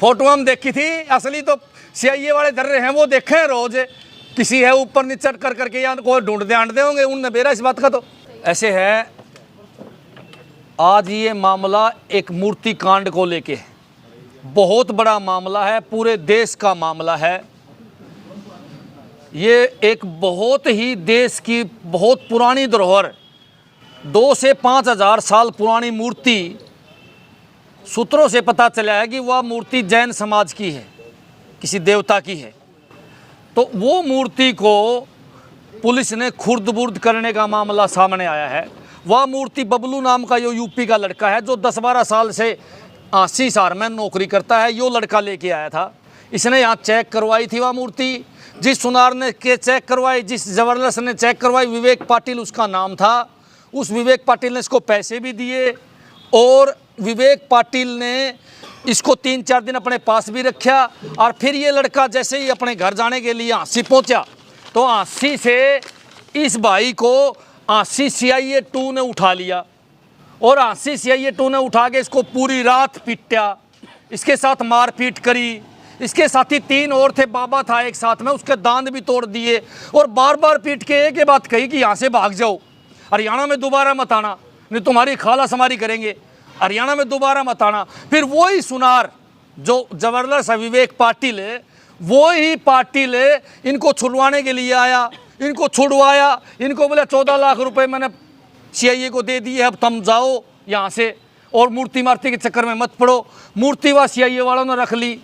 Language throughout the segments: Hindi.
फोटो हम देखी थी, असली तो सीआईए वाले डर रहे हैं, वो देखे हैं रोज किसी है ऊपर नीचे कर करके या को ढूंढते आंटते होंगे, उनने बेरा इस बात का। तो ऐसे है आज ये मामला एक मूर्ति कांड को लेके बहुत बड़ा मामला है, पूरे देश का मामला है। ये एक बहुत ही देश की बहुत पुरानी धरोहर 2 से 5 हज़ार साल पुरानी मूर्ति, सूत्रों से पता चला है कि वह मूर्ति जैन समाज की है, किसी देवता की है। तो वो मूर्ति को पुलिस ने खुर्द-बुर्द करने का मामला सामने आया है। वह मूर्ति बबलू नाम का जो यूपी का लड़का है, जो 10-12 साल से हिसार में नौकरी करता है, यो लड़का लेके आया था। इसने यहाँ चेक करवाई थी वह मूर्ति, जिस सुनार ने के चेक करवाई, जिस जबरदस्त ने चेक करवाई, विवेक पाटिल उसका नाम था। उस विवेक पाटिल ने इसको पैसे भी दिए और विवेक पाटिल ने इसको 3-4 दिन अपने पास भी रखा। और फिर ये लड़का जैसे ही अपने घर जाने के लिए हाँसी पहुंचा तो हाँसी से इस भाई को हाँसी CIA 2 ने उठा लिया और हाँसी CIA 2 ने उठा के इसको पूरी रात पीटा, इसके साथ मारपीट करी। इसके साथ ही 3 और थे, बाबा था एक साथ में, उसके दांत भी तोड़ दिए और बार बार पीट के एक ही बात कही कि यहाँ से भाग जाओ, हरियाणा में दोबारा मत आना, नहीं तुम्हारी खाला समारी करेंगे, हरियाणा में दोबारा मत आना। फिर वही सुनार जो जबरदस्त विवेक पाटिल है, वो ही पाटिल इनको छुड़वाने के लिए आया, इनको छुड़वाया, इनको बोले 14 लाख रुपए मैंने CIA को दे दिए, अब तुम जाओ यहाँ से और मूर्ति मार्ती के चक्कर में मत पड़ो। मूर्ति व CIA वालों ने रख ली।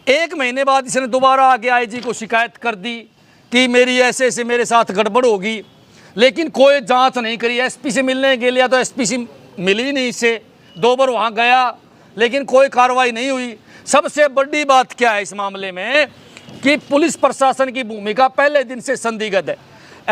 1 महीने बाद इसने दोबारा आके IG को शिकायत कर दी कि मेरी ऐसे ऐसे मेरे साथ गड़बड़ होगी, लेकिन कोई जांच नहीं करी। SP से मिलने के लिए तो SP से मिली नहीं, इससे 2 बार वहाँ गया लेकिन कोई कार्रवाई नहीं हुई। सबसे बड़ी बात क्या है इस मामले में कि पुलिस प्रशासन की भूमिका पहले दिन से संदिग्ध है।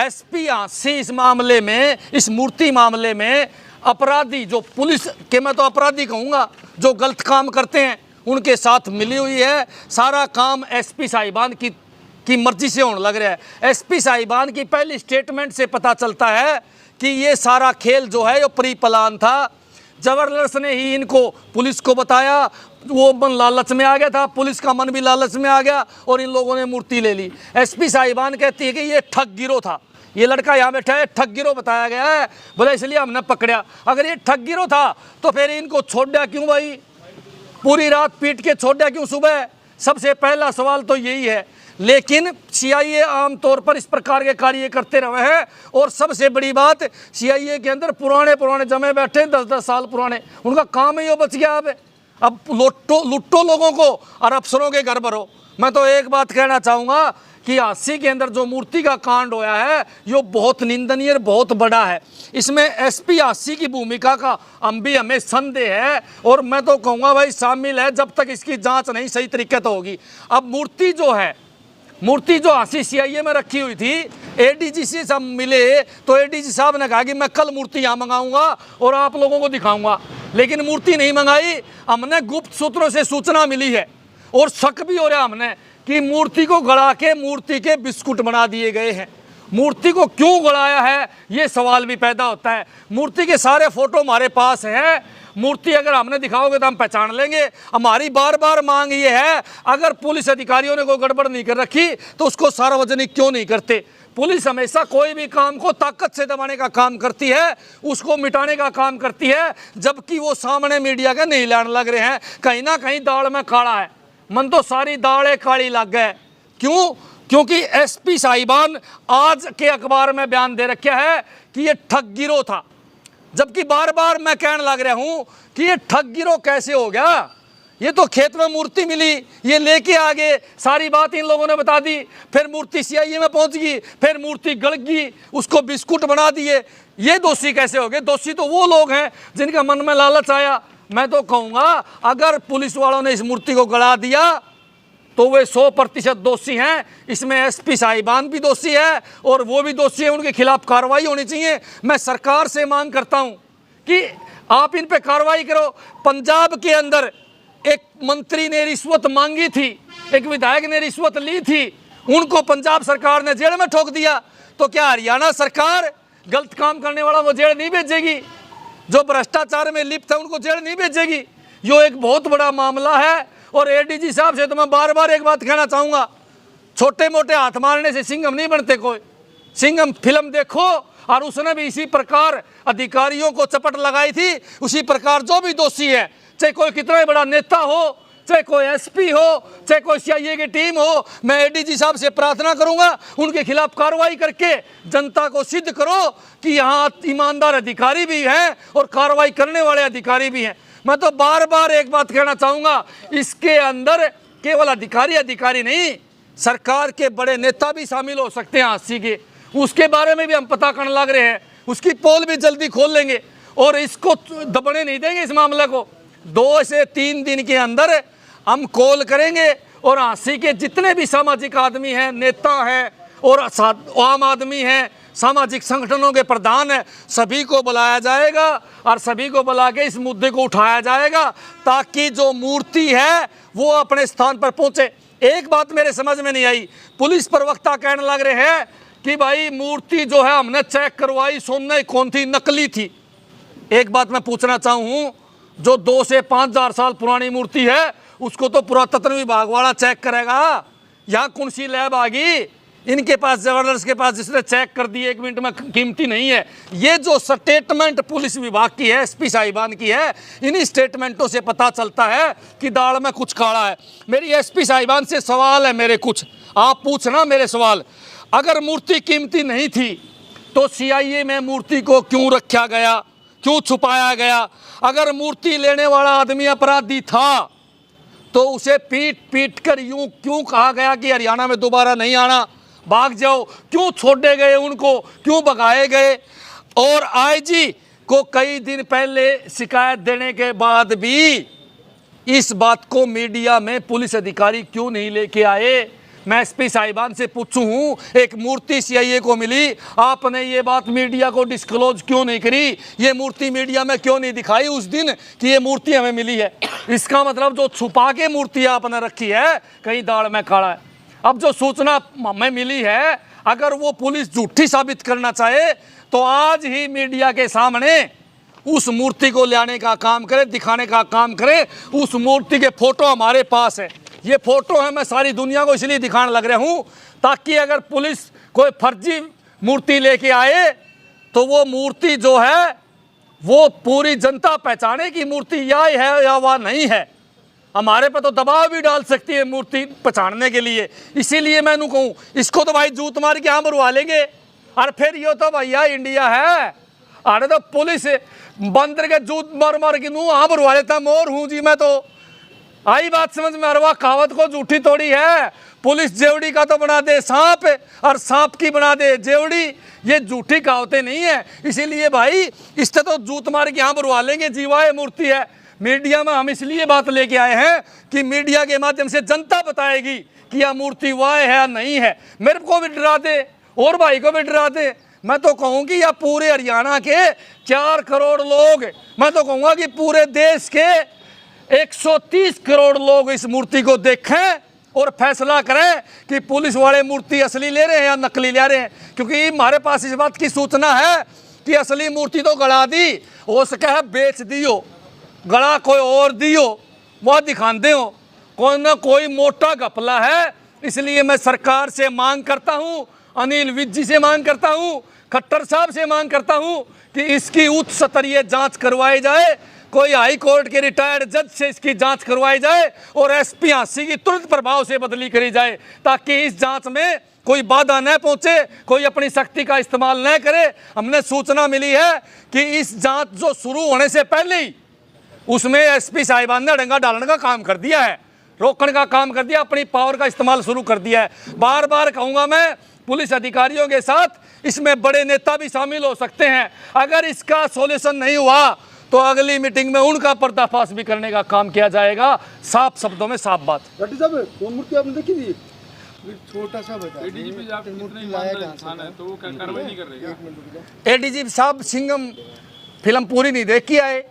SP हाँसी इस मामले में, इस मूर्ति मामले में अपराधी जो पुलिस के, मैं तो अपराधी कहूँगा, जो गलत काम करते हैं उनके साथ मिली हुई है। सारा काम SP साहिबान की मर्जी से होने लग रहा है। SP साहिबान की पहली स्टेटमेंट से पता चलता है कि ये सारा खेल जो है ये प्री प्लान था। जबरदस्त ने ही इनको पुलिस को बताया, वो मन लालच में आ गया था, पुलिस का मन भी लालच में आ गया और इन लोगों ने मूर्ति ले ली। SP साहिबान कहती है कि ये ठग गिरोह था, ये लड़का यहाँ बैठा है, ठग गिरोह बताया गया है, बोले इसलिए हमने पकड़ा। अगर ये ठग गिरोह था तो फिर इनको छोड़ दिया क्यों भाई, पूरी रात पीट के छोड़ दिया क्यों सुबह? सबसे पहला सवाल तो यही है। लेकिन CIA आमतौर पर इस प्रकार के कार्य करते रहे हैं और सबसे बड़ी बात, CIA के अंदर पुराने जमे बैठे 10-10 साल पुराने, उनका काम ही वो बच गया। अब लुट्टो लोगों को और अफसरों के घर भरो। मैं तो एक बात कहना चाहूँगा कि हाँसी के अंदर जो मूर्ति का कांड होया है ये बहुत निंदनीय और बहुत बड़ा है। इसमें SP हाँसी की भूमिका का हमें संदेह है और मैं तो कहूँगा भाई शामिल है, जब तक इसकी जांच नहीं सही तरीके से होगी। अब मूर्ति जो हाँसी CIA में रखी हुई थी, ADG से सब मिले तो ADG साहब ने कहा कि मैं कल मूर्ति यहाँ मंगाऊंगा और आप लोगों को दिखाऊंगा, लेकिन मूर्ति नहीं मंगाई। हमने गुप्त सूत्रों से सूचना मिली है और शक भी हो रहा हमने कि मूर्ति को गड़ा के मूर्ति के बिस्कुट बना दिए गए हैं। मूर्ति को क्यों गड़ाया है ये सवाल भी पैदा होता है। मूर्ति के सारे फोटो हमारे पास हैं, मूर्ति अगर हमने दिखाओगे तो हम पहचान लेंगे। हमारी बार बार मांग ये है, अगर पुलिस अधिकारियों ने कोई गड़बड़ नहीं कर रखी तो उसको सार्वजनिक क्यों नहीं करते। पुलिस हमेशा कोई भी काम को ताकत से दबाने का काम करती है, उसको मिटाने का काम करती है, जबकि वो सामने मीडिया के नहीं लाने लग रहे हैं। कहीं ना कहीं दाल में काला है, मन तो सारी दालें काली लग गए। क्यों? क्योंकि SP साहिबान आज के अखबार में बयान दे रखा है कि ये ठग गिरोह था, जबकि बार बार मैं कहने लग रहा हूं कि ये ठग गिरोह कैसे हो गया। ये तो खेत में मूर्ति मिली, ये लेके आ गए, सारी बात इन लोगों ने बता दी, फिर मूर्ति CIA में पहुंच गई, फिर मूर्ति गड़ गई, उसको बिस्कुट बना दिए। ये दोषी कैसे हो गए? दोषी तो वो लोग हैं जिनका मन में लालच आया। मैं तो कहूँगा अगर पुलिस वालों ने इस मूर्ति को गड़ा दिया तो वे 100% दोषी हैं। इसमें SP साहिबान भी दोषी है और वो भी दोषी है, उनके खिलाफ कार्रवाई होनी चाहिए। मैं सरकार से मांग करता हूं कि आप इन पे कार्रवाई करो। पंजाब के अंदर एक मंत्री ने रिश्वत मांगी थी, एक विधायक ने रिश्वत ली थी, उनको पंजाब सरकार ने जेल में ठोक दिया। तो क्या हरियाणा सरकार गलत काम करने वाला वो जेल नहीं भेजेगी? जो भ्रष्टाचार में लिप्त है उनको जेल नहीं भेजेगी? यो एक बहुत बड़ा मामला है और एडीजी साहब से तो मैं बार बार एक बात कहना चाहूँगा, छोटे मोटे हाथ मारने से सिंघम नहीं बनते कोई। सिंघम फिल्म देखो, और उसने भी इसी प्रकार अधिकारियों को चपट लगाई थी। उसी प्रकार जो भी दोषी है, चाहे कोई कितना ही बड़ा नेता हो, चाहे कोई एसपी हो, चाहे कोई सीआईए की टीम हो, मैं एडीजी साहब से प्रार्थना करूंगा उनके खिलाफ कार्रवाई करके जनता को सिद्ध करो कि यहाँ ईमानदार अधिकारी भी हैं और कार्रवाई करने वाले अधिकारी भी हैं। मैं तो बार बार एक बात कहना चाहूँगा, इसके अंदर केवल अधिकारी नहीं, सरकार के बड़े नेता भी शामिल हो सकते हैं हादसे के। उसके बारे में भी हम पता करने लग रहे हैं, उसकी पोल भी जल्दी खोल लेंगे और इसको दबने नहीं देंगे। इस मामले को 2 से 3 दिन के अंदर हम कॉल करेंगे और हांसी के जितने भी सामाजिक आदमी हैं, नेता हैं और आम आदमी हैं, सामाजिक संगठनों के प्रधान हैं, सभी को बुलाया जाएगा और सभी को बुला के इस मुद्दे को उठाया जाएगा ताकि जो मूर्ति है वो अपने स्थान पर पहुंचे। एक बात मेरे समझ में नहीं आई, पुलिस प्रवक्ता कहने लग रहे हैं कि भाई मूर्ति जो है हमने चेक करवाई, सोने कौन थी, नकली थी। एक बात मैं पूछना चाहूँ, जो 2 से 5 हज़ार साल पुरानी मूर्ति है उसको तो पुरातत्व विभाग वाला चेक करेगा। यहाँ कौन सी लैब आ गई इनके पास, जबरदस्त के पास, जिसने चेक कर दी 1 मिनट में, कीमती नहीं है। ये जो स्टेटमेंट पुलिस विभाग की है, एसपी साहिबान की है, इन्हीं स्टेटमेंटों से पता चलता है कि दाल में कुछ काला है। मेरी एसपी साहिबान से सवाल है, मेरे कुछ आप पूछना मेरे सवाल। अगर मूर्ति कीमती नहीं थी तो सीआईए में मूर्ति को क्यों रखा गया, क्यों छुपाया गया? अगर मूर्ति लेने वाला आदमी अपराधी था तो उसे पीट कर यूं क्यों कहा गया कि हरियाणा में दोबारा नहीं आना, भाग जाओ? क्यों छोड़े गए उनको, क्यों भगाए गए? और आईजी को कई दिन पहले शिकायत देने के बाद भी इस बात को मीडिया में पुलिस अधिकारी क्यों नहीं लेके आए? मैं एसपी साहिबान से पूछूं, एक मूर्ति सीआईए को मिली, आपने ये बात मीडिया को डिस्क्लोज क्यों नहीं करी? ये मूर्ति मीडिया में क्यों नहीं दिखाई उस दिन कि ये मूर्ति हमें मिली है? इसका मतलब जो छुपा के मूर्ति आपने रखी है, कहीं दाढ़ में काला है। अब जो सूचना हमें मिली है, अगर वो पुलिस झूठी साबित करना चाहे तो आज ही मीडिया के सामने उस मूर्ति को लाने का काम करे, दिखाने का काम करे। उस मूर्ति के फोटो हमारे पास है, ये फोटो है, मैं सारी दुनिया को इसलिए दिखाने लग रहा हूँ ताकि अगर पुलिस कोई फर्जी मूर्ति लेके आए तो वो मूर्ति जो है वो पूरी जनता पहचाने कि मूर्ति यह है या वह नहीं है। हमारे पे तो दबाव भी डाल सकती है मूर्ति पहचानने के लिए। इसीलिए मैं कहूँ, इसको तो भाई जूत मार के हम उड़वा लेंगे, और फिर ये तो भैया इंडिया है, अरे तो पुलिस बंदर के जूत मार मार के नू हम उड़वा लेता, मोर हूँ जी मैं। तो आई बात समझ में? अरवा कहावत को झूठी तोड़ी है। पुलिस जेवड़ी का तो बना दे सांप और सांप की बना दे जेवड़ी, ये झूठी कहावतें नहीं है। इसीलिए भाई इससे तो जूत मार के यहाँ बुरवा लेंगे, जीवा मूर्ति है। मीडिया में हम इसलिए बात लेके आए हैं कि मीडिया के माध्यम से जनता बताएगी कि यह मूर्ति वाह है या नहीं है। मेरे को भी डरा दे और भाई को भी डरा दे। मैं तो कहूँ कि यह पूरे हरियाणा के 4 करोड़ लोग, मैं तो कहूँगा कि पूरे देश के 130 करोड़ लोग इस मूर्ति को देखें और फैसला करें कि पुलिस वाले मूर्ति असली ले रहे हैं या नकली ले रहे हैं। क्योंकि हमारे पास इस बात की सूचना है कि असली मूर्ति तो गड़ा दी, हो सके है बेच दियो, गड़ा कोई और दियो, वह दिखाते हो, कोई ना कोई मोटा घपला है। इसलिए मैं सरकार से मांग करता हूँ, अनिल विज जी से मांग करता हूँ, खट्टर साहब से मांग करता हूँ कि इसकी उच्च स्तरीय जांच करवाई जाए। कोई हाई कोर्ट के रिटायर्ड जज से इसकी जांच करवाई जाए और एसपी हांसी की तुरंत प्रभाव से बदली करी जाए ताकि इस जांच में कोई बाधा न पहुंचे, कोई अपनी शक्ति का इस्तेमाल न करे। हमने सूचना मिली है कि इस जांच जो शुरू होने से पहले ही उसमें एसपी साहिबान ने डंगा डालने का काम कर दिया है, रोकने का काम कर दिया, अपनी पावर का इस्तेमाल शुरू कर दिया है। बार बार कहूँगा मैं, पुलिस अधिकारियों के साथ इसमें बड़े नेता भी शामिल हो सकते हैं। अगर इसका सॉल्यूशन नहीं हुआ तो अगली मीटिंग में उनका पर्दाफाश भी करने का काम किया जाएगा। साफ शब्दों में साफ बात। रेड्डी साहब, वो मूर्ति आपने देखी थी? छोटा सा बता, एडीजीपी साहब मूर्ति लाया इंसान है तो वो कार्रवाई नहीं कर रहे हैं। एडीजीपी साहब सिंघम फिल्म पूरी नहीं देख के आए,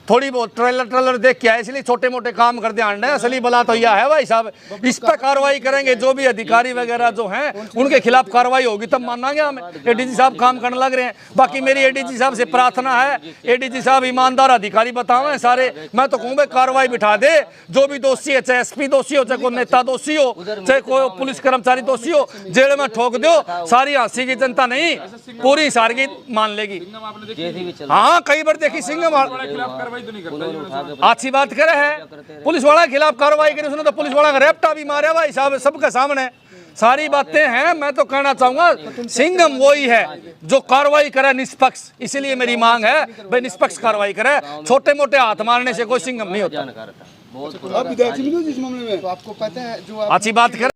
थोड़ी बहुत ट्रेलर देख के आए, इसलिए छोटे मोटे काम कर ध्यान है। असली बला तो यह है भाई साहब, इस पर कार्रवाई करेंगे, जो भी अधिकारी वगैरह जो हैं उनके खिलाफ कार्रवाई होगी तब मानेंगे हम। एडीजी साहब काम करने लग रहे हैं। बाकी मेरी एडीजी साहब से प्रार्थना है, एडीजी साहब ईमानदार अधिकारी बताओ सारे। मैं तो कहूँ कार्रवाई बिठा दे, जो भी दोषी है, चाहे एसपी दोषी हो, चाहे कोई नेता दोषी हो, चाहे कोई पुलिस कर्मचारी दोषी हो, जेल में ठोक दो। सारी हाँसी की जनता नहीं, पूरी हिसार की मान लेगी। हाँ, कई बार देखी सिंघम अच्छी बात करे है, पुलिस वाला के खिलाफ कार्रवाई करी, उसने तो पुलिस वाला का रेपटा भी मारा भाई साहब सबके सामने। सारी बातें हैं। मैं तो कहना चाहूंगा सिंघम वही है जो कार्रवाई करे निष्पक्ष, इसीलिए मेरी मांग है भाई निष्पक्ष कार्रवाई करे। छोटे मोटे हाथ मारने से कोई सिंघम नहीं होता। आप विधायक से मिले जिस मामले में, तो आपको पता है जो अच्छी बात करे।